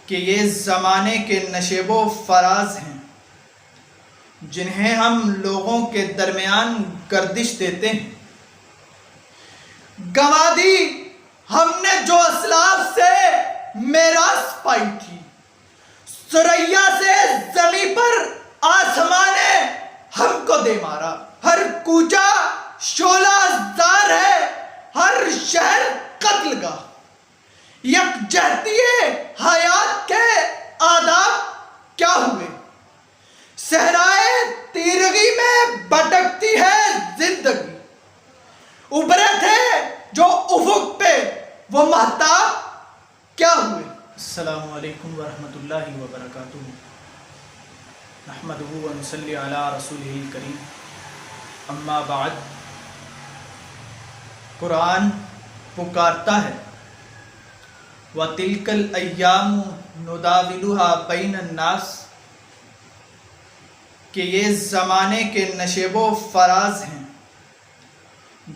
کہ یہ زمانے کے نشیب و فراز ہیں جنہیں ہم لوگوں کے درمیان گردش دیتے ہیں۔ گنوا دی ہم نے جو اسلاف سے میراث پائی تھی، ثریا سے زمیں پر آسمان نے ہم کو دے مارا۔ ہر کوچہ شعلہ زار ہے، ہر شہر قتل گاہ، یکجہتی حیات کے آداب کیا ہوئے؟ صحرائے تیرگی میں بھٹکتی ہے زندگی، ابھرے تھے جو افق پہ وہ مہتاب کیا ہوئے؟ السلام علیکم ورحمۃ اللہ وبرکاتہ۔ نحمدہ و نصلی علی رسولہ الکریم، اما بعد۔ قرآن پکارتا ہے وَتِلْكَ الْأَيَّامُ نُدَاوِلُهَا بَيْنَ النَّاسِ، کہ یہ زمانے کے نشیب و فراز ہیں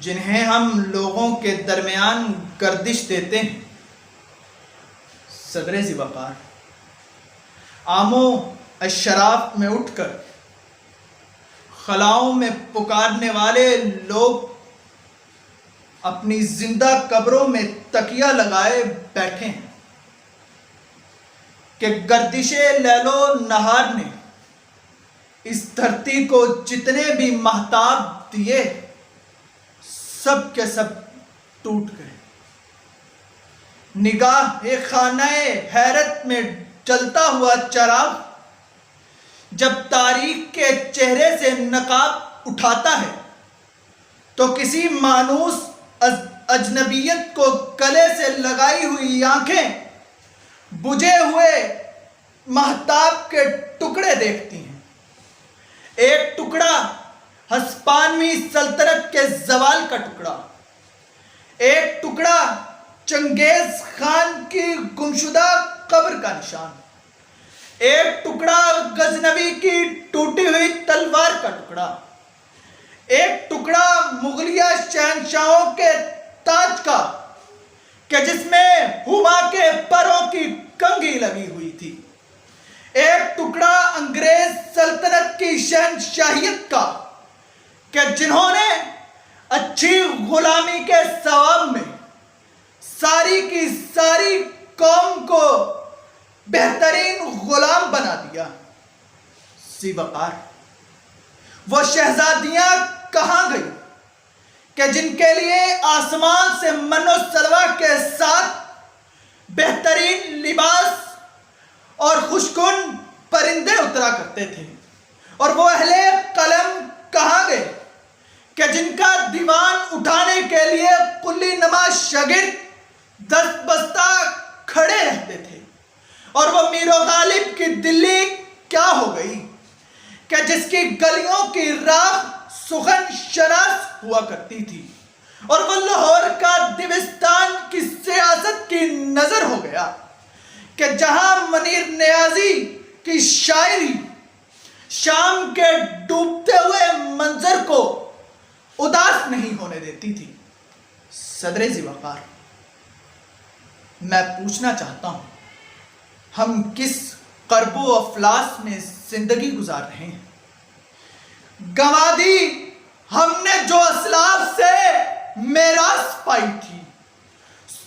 جنہیں ہم لوگوں کے درمیان گردش دیتے ہیں۔ صدر ذی وقار، عام و اشراف میں اٹھ کر خلاؤں میں پکارنے والے لوگ اپنی زندہ قبروں میں تکیہ لگائے بیٹھے ہیں کہ گردش لیل و نہار نے اس دھرتی کو جتنے بھی مہتاب دیے سب کے سب ٹوٹ گئے۔ نگاہ خانہ حیرت میں جلتا ہوا چراغ جب تاریخ کے چہرے سے نقاب اٹھاتا ہے تو کسی مانوس اجنبیت کو گلے سے لگائی ہوئی آنکھیں بجھے ہوئے مہتاب کے ٹکڑے دیکھتی ہیں۔ ایک ٹکڑا ہسپانوی سلطنت کے زوال کا ٹکڑا، ایک ٹکڑا چنگیز خان کی گمشدہ قبر کا نشان، ایک ٹکڑا غزنوی کی ٹوٹی ہوئی تلوار کا ٹکڑا، ایک ٹکڑا مغلیہ شہنشاہوں کے تاج کا کہ جس میں ہما کے پروں کی کنگھی لگی ہوئی تھی، ایک ٹکڑا انگریز سلطنت کی شہنشاہیت کا کہ جنہوں نے اچھی غلامی کے ثواب میں ساری کی ساری قوم کو بہترین غلام بنا دیا۔ ذی وقار، وہ شہزادیاں کہاں گئی کہ جن کے لیے آسمان سے من و سلوہ کے ساتھ بہترین لباس اور خوشگوار پرندے اترا کرتے تھے؟ اور وہ اہل قلم کہاں گئے کہ جن کا دیوان اٹھانے کے لیے کلی نما شاگرد دست بستہ کھڑے رہتے تھے؟ اور وہ میر و غالب کی دلی کیا ہو گئی کہ جس کی گلیوں کی راہ سخن شناس ہوا کرتی تھی؟ اور وہ لاہور کا دیوستان کی سیاست کی نظر ہو گیا کہ جہاں منیر نیازی کی شاعری شام کے ڈوبتے ہوئے منظر کو اداس نہیں ہونے دیتی تھی۔ صدر ذی وقار، میں پوچھنا چاہتا ہوں، ہم کس کرب و افلاس میں زندگی گزار رہے ہیں؟ گنوا دی ہم نے جو اسلاف سے میراث پائی تھی،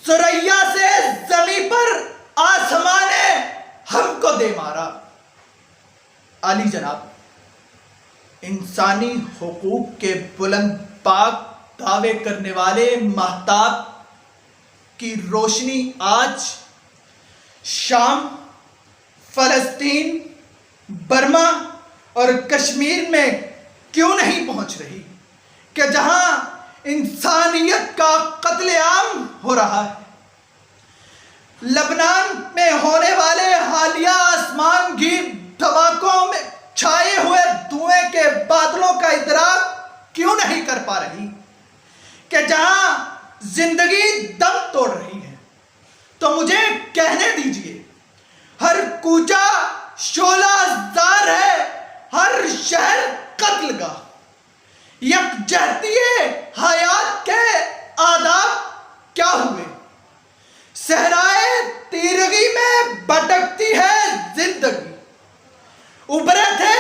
ثریا سے زمیں پر آسمان نے ہم کو دے مارا۔ عالی جناب، انسانی حقوق کے بلند پاک دعوے کرنے والے مہتاب کی روشنی آج شام، فلسطین، برما اور کشمیر میں کیوں نہیں پہنچ رہی کہ جہاں انسانیت کا قتل عام ہو رہا ہے؟ لبنان میں ہونے والے حالیہ آسمان گیر دھماکوں میں چھائے ہوئے دھوئیں کے بادلوں کا ادراک کیوں نہیں کر پا رہی کہ جہاں زندگی دم توڑ رہی ہے؟ تو مجھے کہنے دیجئے، ہر کوچہ شعلہ زار ہے، ہر شہر قتل گاہ، یکجہتی حیات کے آداب کیا ہوئے؟ صحرائے تیرگی میں بھٹکتی ہے زندگی، ابھرے تھے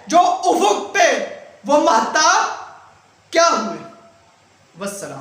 جو افق پہ وہ مہتاب کیا ہوئے؟ والسلام۔